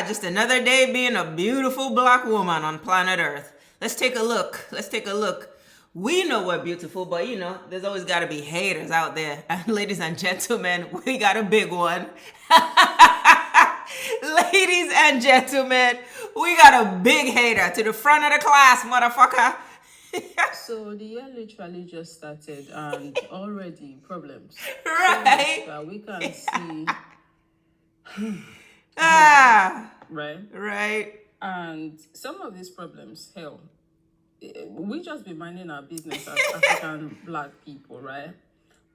just another day being a beautiful black woman on planet Earth. Let's take a look. We know we're beautiful, but there's always got to be haters out there. And ladies and gentlemen, we got a big one. Ladies and gentlemen, we got a big hater to the front of the class, motherfucker. So the year literally just started and already problems. Right. So we can see. Right. And some of these problems, hell, we just be minding our business as African black people, right?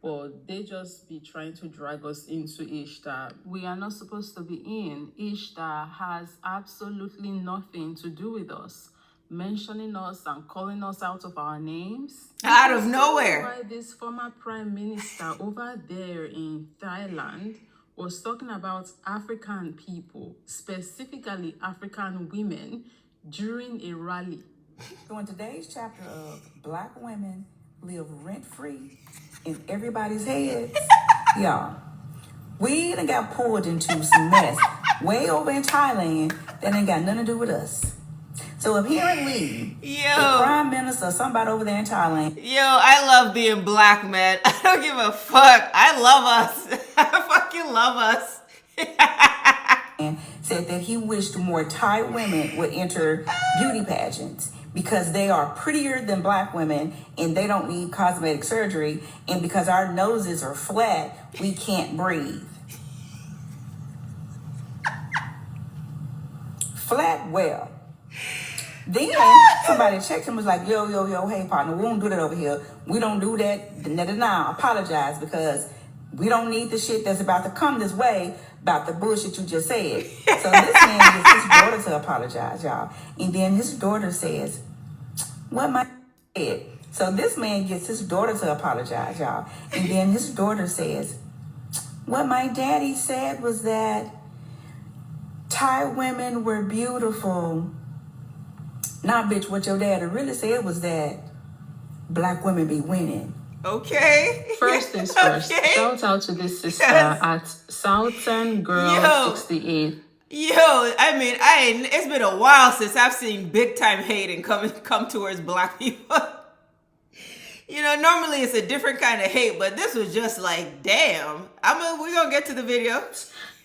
But they just be trying to drag us into ish that we are not supposed to be in. Ish that has absolutely nothing to do with us. Mentioning us and calling us out of our names. Out of nowhere. Why this former prime minister over there in Thailand was talking about African people, specifically African women, during a rally. So in today's chapter of Black women live rent-free in everybody's heads, y'all, we done got pulled into some mess way over in Thailand that ain't got nothing to do with us. So apparently, the prime minister or somebody over there in Thailand. I love being black, man. I don't give a fuck. I love us. I fucking love us. And said that he wished more Thai women would enter beauty pageants because they are prettier than black women and they don't need cosmetic surgery. And because our noses are flat, we can't breathe. Flat well. Then somebody checked him, was like, yo, hey partner, we don't do that over here. We don't do that. Nah, apologize because we don't need the shit that's about to come this way about the bullshit you just said. So this man gets his daughter to apologize, y'all. And then his daughter says, what my said. So this man gets his daughter to apologize, y'all. And then his daughter says, what my daddy said was that Thai women were beautiful. Nah, bitch, what your daddy really said was that black women be winning. Okay. First things first. Okay. Shout out to this sister at Southern Girl 68. It's been a while since I've seen big time hating come towards black people. Normally it's a different kind of hate, but this was just like, damn. We're gonna get to the video.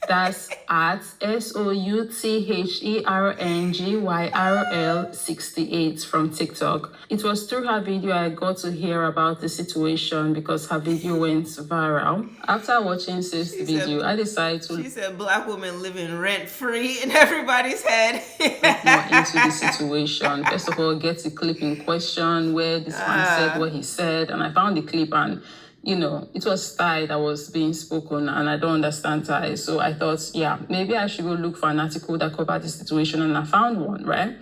That's at SOUTHERNGYRL 68 from TikTok. It was through her video I got to hear about the situation because her video went viral. After watching this video, I decided to... She said black women living rent-free in everybody's head. Look more into the situation. First of all, get the clip in question where this man said what he said. And I found the clip and... it was Thai that was being spoken and I don't understand Thai. So I thought, maybe I should go look for an article that covered the situation and I found one, right?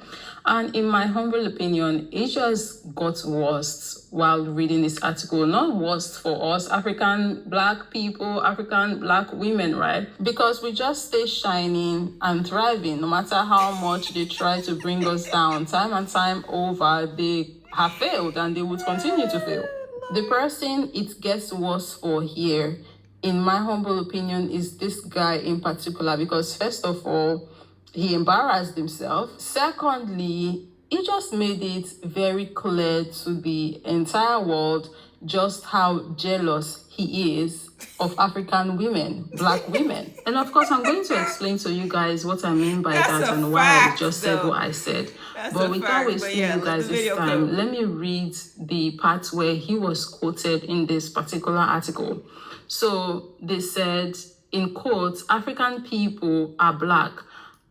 And in my humble opinion, it just got worse while reading this article. Not worse for us, African black people, African black women, right? Because we just stay shining and thriving no matter how much they try to bring us down. Time and time over, they have failed and they would continue to fail. The person it gets worse for here, in my humble opinion, is this guy in particular. Because first of all, he embarrassed himself. Secondly, he just made it very clear to the entire world just how jealous he is of African women, black women. And of course, I'm going to explain to you guys what I mean by that and why I just said what I said. But without wasting you guys this time, let me read the part where he was quoted in this particular article. So they said, in quotes, African people are black.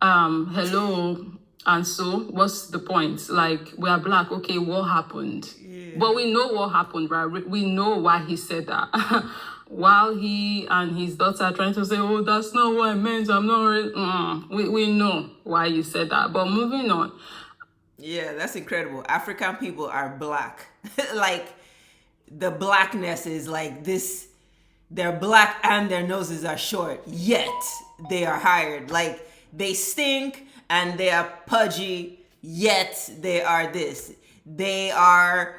Hello. And so what's the point? Like, we are black. Okay, what happened? Yeah. But we know what happened, right? We know why he said that. While he and his daughter are trying to say, oh, that's not what I meant. I'm not really... We know why you said that. But moving on. Yeah, that's incredible. African people are black. Like, the blackness is like this. They're black and their noses are short. Yet, they are hired. Like, they stink and they are pudgy. Yet, they are this. They are...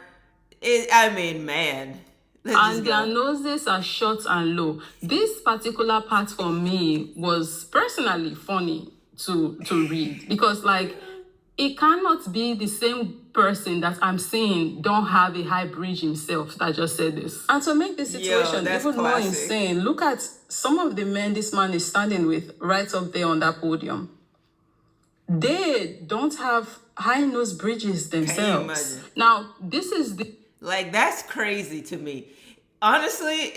man... And their noses are short and low. This particular part for me was personally funny. to read, because like it cannot be the same person that I'm seeing don't have a high bridge himself that just said this. And to make the situation that's even more classic. insane, look at some of the men this man is standing with right up there on that podium. They don't have high nose bridges themselves. imagine? Now, this is the Like, that's crazy to me. Honestly,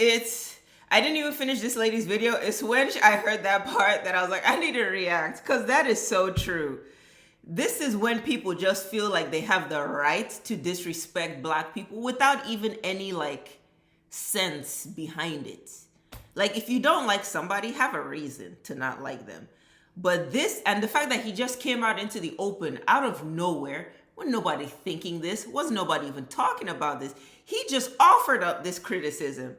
I didn't even finish this lady's video. It's when I heard that part that I was like, I need to react, because that is so true. This is when people just feel like they have the right to disrespect Black people without even any like sense behind it. Like, if you don't like somebody, have a reason to not like them. But this, and the fact that he just came out into the open out of nowhere, wasn't nobody thinking this, wasn't nobody even talking about this. He just offered up this criticism.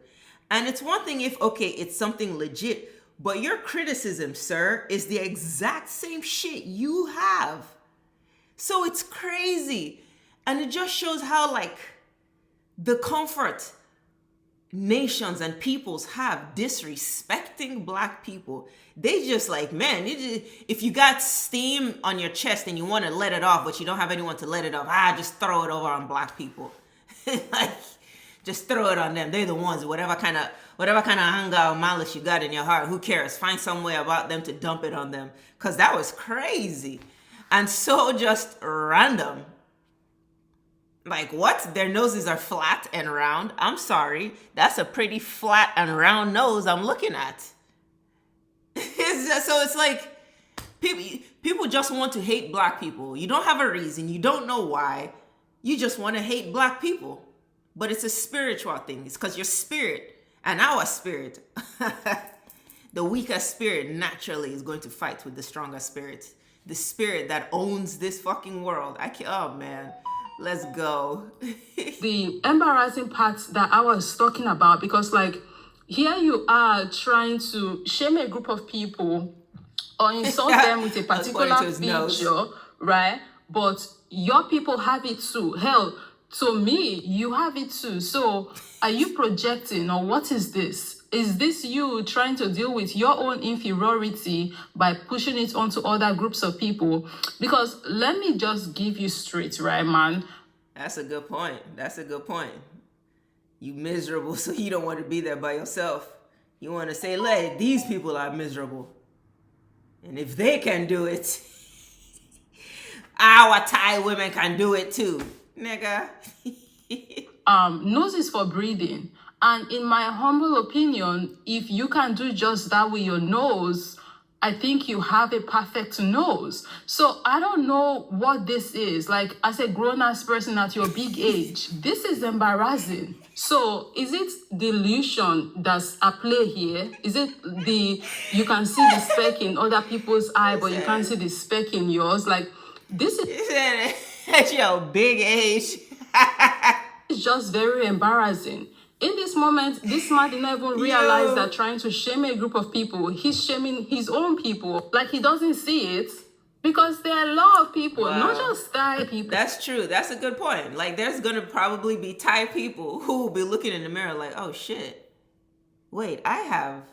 And it's one thing if, okay, it's something legit, but your criticism, sir, is the exact same shit you have. So it's crazy. And it just shows how, like, the comfort nations and peoples have disrespecting Black people. They just like, man, if you got steam on your chest and you want to let it off, but you don't have anyone to let it off, just throw it over on Black people. Like, just throw it on them. They're the ones, whatever kind of anger or malice you got in your heart, who cares? Find some way about them to dump it on them. Because that was crazy. And so just random. Like, what? Their noses are flat and round? I'm sorry. That's a pretty flat and round nose I'm looking at. So it's like, people just want to hate Black people. You don't have a reason. You don't know why. You just want to hate Black people. But it's a spiritual thing. It's because your spirit and our spirit, the weaker spirit naturally is going to fight with the stronger spirit. The spirit that owns this fucking world. Oh man, let's go. The embarrassing part that I was talking about, because like here you are trying to shame a group of people or insult them with a particular picture, right? But your people have it too. Hell, to me, you have it too. So are you projecting, or what is this? Is this you trying to deal with your own inferiority by pushing it onto other groups of people? Because let me just give you straight, right, man? That's a good point. You miserable, so you don't want to be there by yourself. You want to say, "Look, these people are miserable. And if they can do it, our Thai women can do it too." Nigga. Nose is for breathing. And in my humble opinion, if you can do just that with your nose, I think you have a perfect nose. So I don't know what this is. Like, as a grown-ass person at your big age, this is embarrassing. So is it delusion that's at play here? Is it you can see the speck in other people's eye, but you can't see the speck in yours? Like, this is... At your big age. It's just very embarrassing. In this moment, this man did not even realize that trying to shame a group of people, he's shaming his own people. Like, he doesn't see it, because there are a lot of people, not just Thai people. That's true. That's a good point. Like, there's going to probably be Thai people who will be looking in the mirror like, oh shit, wait, I have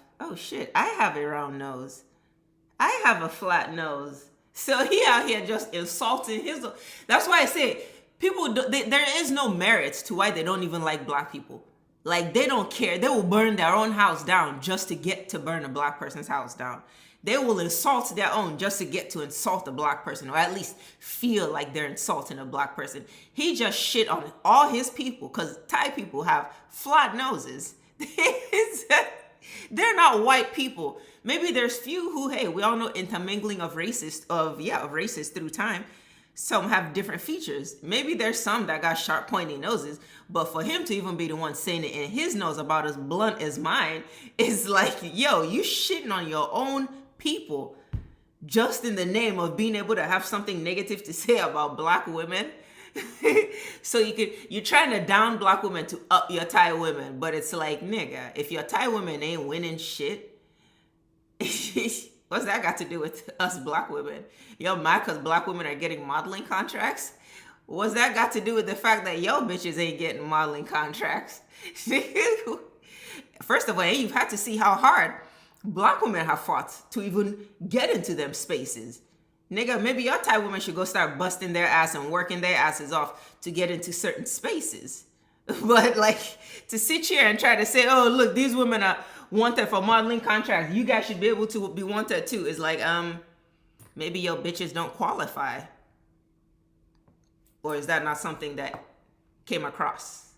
a round nose. I have a flat nose. So he out here just insulting his... That's why I say, people, there is no merit to why they don't even like Black people. Like, they don't care. They will burn their own house down just to get to burn a Black person's house down. They will insult their own just to get to insult a Black person, or at least feel like they're insulting a Black person. He just shit on all his people, because Thai people have flat noses. They're not white people. Maybe there's few who, hey, we all know intermingling of races through time. Some have different features. Maybe there's some that got sharp, pointy noses, but for him to even be the one saying it in his nose about as blunt as mine is like, yo, you shitting on your own people just in the name of being able to have something negative to say about Black women. So you're trying to down Black women to up your Thai women, but it's like, nigga, if your Thai women ain't winning shit, what's that got to do with us Black women? Yo, mad because Black women are getting modeling contracts? What's that got to do with the fact that yo bitches ain't getting modeling contracts? First of all, you've had to see how hard Black women have fought to even get into them spaces. Nigga, maybe your Thai women should go start busting their ass and working their asses off to get into certain spaces. But like, to sit here and try to say, oh, look, these women are wanted for modeling contracts, you guys should be able to be wanted too, is like, maybe your bitches don't qualify. Or is that not something that came across?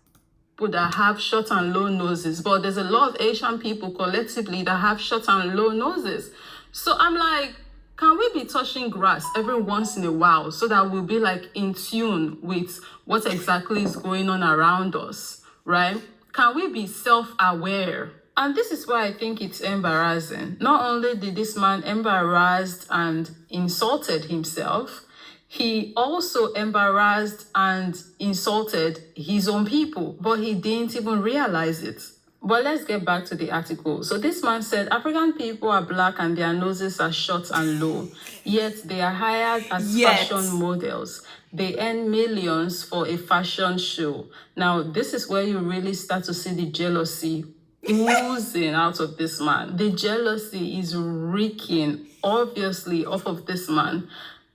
People that have short and low noses, but there's a lot of Asian people collectively that have short and low noses. So I'm like, can we be touching grass every once in a while so that we'll be like in tune with what exactly is going on around us, right? Can we be self-aware? And this is why I think it's embarrassing. Not only did this man embarrassed and insulted himself, he also embarrassed and insulted his own people, but he didn't even realize it. But let's get back to the article. So this man said, African people are black and their noses are short and low, yet they are hired as fashion models. They earn millions for a fashion show. Now, this is where you really start to see the jealousy oozing out of this man. The jealousy is reeking, obviously, off of this man.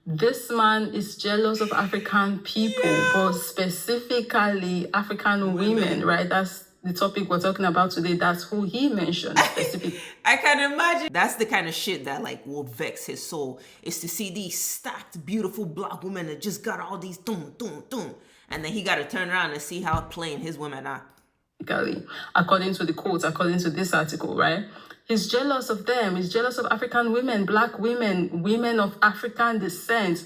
This man is jealous of African people, but specifically African women, right? That's the topic we're talking about today. That's who he mentioned specifically. I can imagine. That's the kind of shit that like will vex his soul, is to see these stacked, beautiful black women that just got all these doom, and then he got to turn around and see how plain his women are. According to the quotes, according to this article, right? He's jealous of them. He's jealous of African women, black women, women of African descent,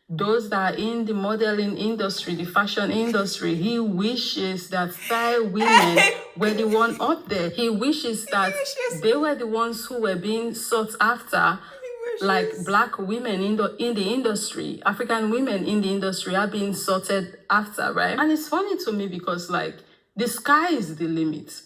those that are in the modeling industry, the fashion industry. He wishes that Thai women were the one up there. He wishes that they were the ones who were being sought after, like black women in the industry. African women in the industry are being sought after, right? And it's funny to me because, like, the sky is the limit.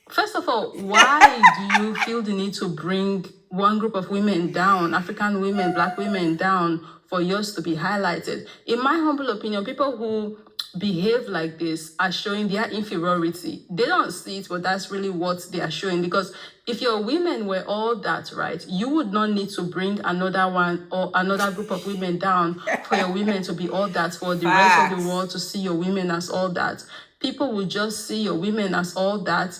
First of all, why do you feel the need to bring one group of women down, African women, black women down, for yours to be highlighted? In my humble opinion, people who behave like this are showing their inferiority. They don't see it, but that's really what they are showing. Because if your women were all that, right, you would not need to bring another one or another group of women down for your women to be all that, for the rest of the world to see your women as all that. People will just see your women as all that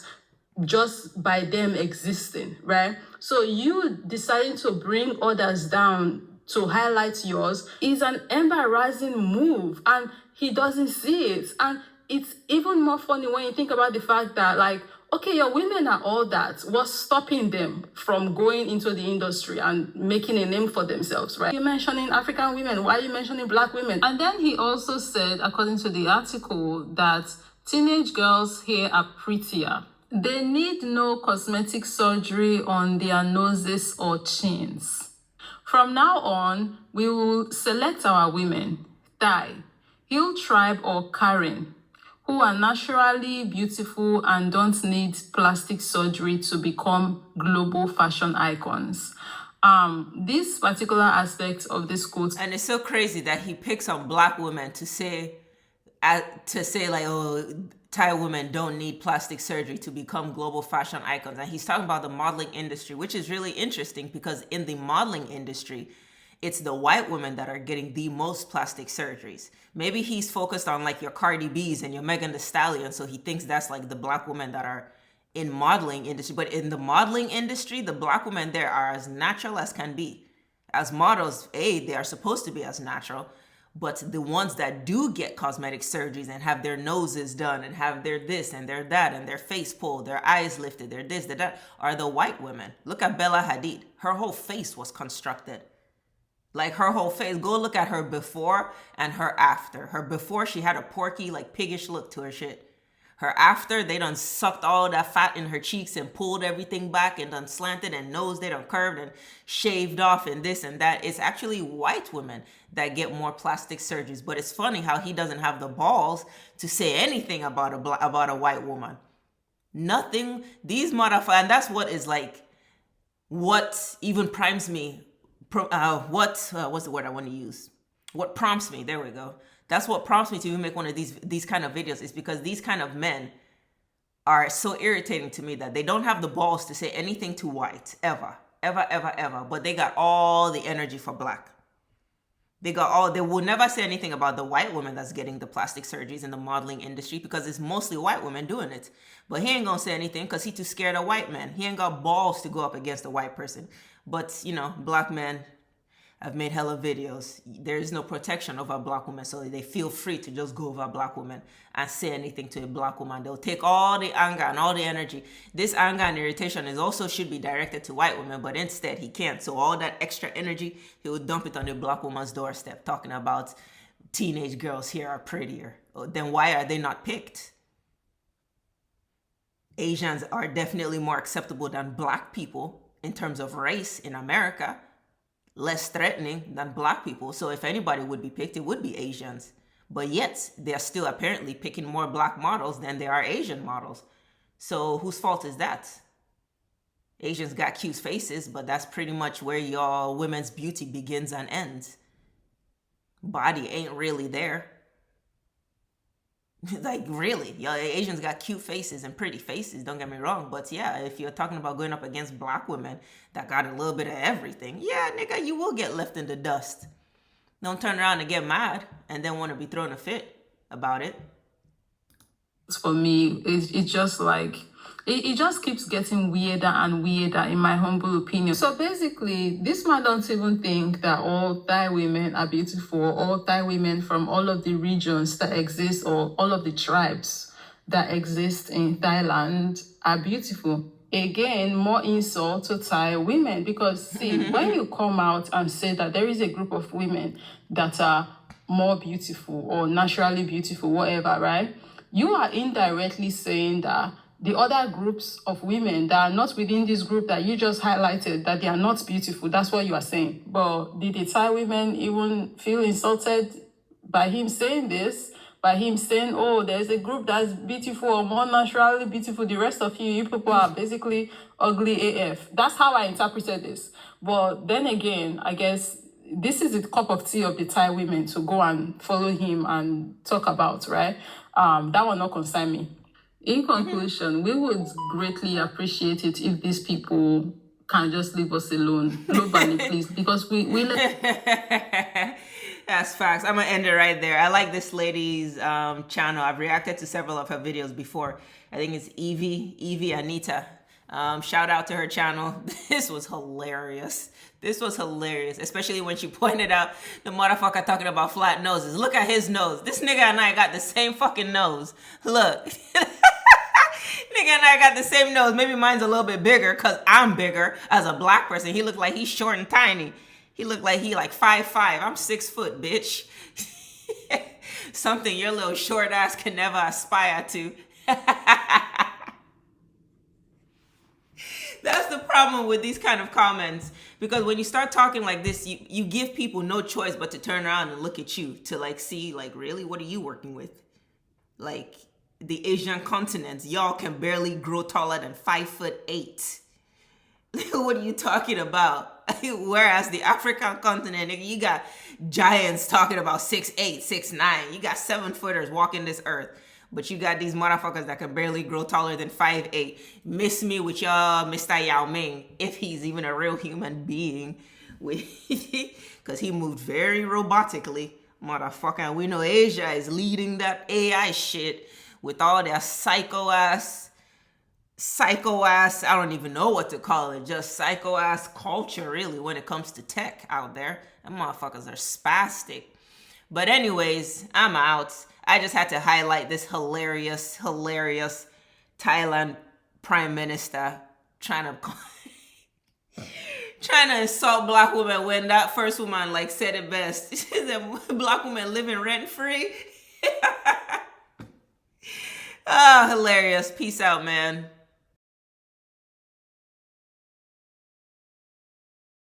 just by them existing, right? So you deciding to bring others down to highlight yours is an embarrassing move, and he doesn't see it. And it's even more funny when you think about the fact that, like, okay, your women are all that. What's stopping them from going into the industry and making a name for themselves, right? You're mentioning African women. Why are you mentioning black women? And then he also said, according to the article, that teenage girls here are prettier. They need no cosmetic surgery on their noses or chins. From now on, we will select our women, Thai, Hill Tribe or Karen, who are naturally beautiful and don't need plastic surgery to become global fashion icons. This particular aspect of this quote. And it's so crazy that he picks on black women to say like, oh, Thai women don't need plastic surgery to become global fashion icons. And he's talking about the modeling industry, which is really interesting because in the modeling industry, it's the white women that are getting the most plastic surgeries. Maybe he's focused on like your Cardi B's and your Megan Thee Stallion, so he thinks that's like the black women that are in modeling industry. But in the modeling industry, the black women there are as natural as can be. As models, they are supposed to be as natural. But the ones that do get cosmetic surgeries and have their noses done and have their this and their that and their face pulled, their eyes lifted, their this, their that, are the white women. Look at Bella Hadid. Her whole face was constructed. Like her whole face. Go look at her before and her after. Her before, she had a porky, like piggish look to her shit. Her after, they done sucked all that fat in her cheeks and pulled everything back and done slanted, and nose they done curved and shaved off and this and that. It's actually white women that get more plastic surgeries. But it's funny how he doesn't have the balls to say anything about a white woman. Nothing. These motherfuckers, and that's what is like, what even primes me. What's the word I want to use? What prompts me? There we go. That's what prompts me to even make one of these kind of videos, is because these kind of men are so irritating to me that they don't have the balls to say anything to white ever, ever, but they got all the energy for black. They will never say anything about the white woman that's getting the plastic surgeries in the modeling industry, because it's mostly white women doing it. But he ain't gonna say anything because he too scared of white men. He ain't got balls to go up against a white person. But, black men, I've made hella videos. There is no protection over a black woman, so they feel free to just go over a black woman and say anything to a black woman. They'll take all the anger and all the energy. This anger and irritation should be directed to white women, but instead he can't. So all that extra energy, he will dump it on a black woman's doorstep, talking about teenage girls here are prettier. Then why are they not picked? Asians are definitely more acceptable than black people in terms of race in America. Less threatening than black people. So if anybody would be picked, it would be Asians. But yet, they're still apparently picking more black models than there are Asian models. So whose fault is that? Asians got cute faces, but that's pretty much where your women's beauty begins and ends. Body ain't really there. Like, really, y'all Asians got cute faces and pretty faces, don't get me wrong, but yeah, if you're talking about going up against black women that got a little bit of everything, yeah, nigga, you will get left in the dust. Don't turn around and get mad and then want to be throwing a fit about it. For me, it's just like, it just keeps getting weirder and weirder, in my humble opinion. So basically, this man don't even think that all Thai women are beautiful, all Thai women from all of the regions that exist, or all of the tribes that exist in Thailand are beautiful. Again, more insult to Thai women, because see, when you come out and say that there is a group of women that are more beautiful or naturally beautiful, whatever, right? You are indirectly saying that the other groups of women that are not within this group that you just highlighted, that they are not beautiful. That's what you are saying. But did the Thai women even feel insulted by him saying this? By him saying, oh, there's a group that's beautiful or more naturally beautiful. The rest of you people are basically ugly AF. That's how I interpreted this. But then again, I guess this is the cup of tea of the Thai women to go and follow him and talk about, right? That will not concern me. In conclusion, we would greatly appreciate it if these people can just leave us alone globally, please, because we That's facts. I'm gonna end it right there. I like this lady's channel. I've reacted to several of her videos before. I think it's Evie Anita. Shout out to her channel. This was hilarious. Especially when she pointed out the motherfucker talking about flat noses. Look at his nose. This nigga and I got the same fucking nose. Look. Nigga and I got the same nose. Maybe mine's a little bit bigger because I'm bigger as a black person. He looked like he's short and tiny. He looked like he like 5'5". I'm 6 foot, bitch. Something your little short ass can never aspire to. That's the problem with these kind of comments, because when you start talking like this, you give people no choice but to turn around and look at you to like see, like, really, what are you working with? Like, the Asian continent, y'all can barely grow taller than 5'8". What are you talking about? Whereas the African continent, nigga, you got giants talking about 6'8", 6'9". You got 7-footers walking this earth. But you got these motherfuckers that can barely grow taller than 5'8". Miss me with y'all Mr. Yao Ming, if he's even a real human being. Because he moved very robotically, motherfucker. And we know Asia is leading that AI shit with all their psycho-ass, I don't even know what to call it, just psycho-ass culture, really, when it comes to tech out there. Them motherfuckers are spastic. But anyways, I'm out. I just had to highlight this hilarious Thailand Prime Minister trying to insult black women when that first woman like said it best. She said black women living rent free. Ah, hilarious. Peace out, man.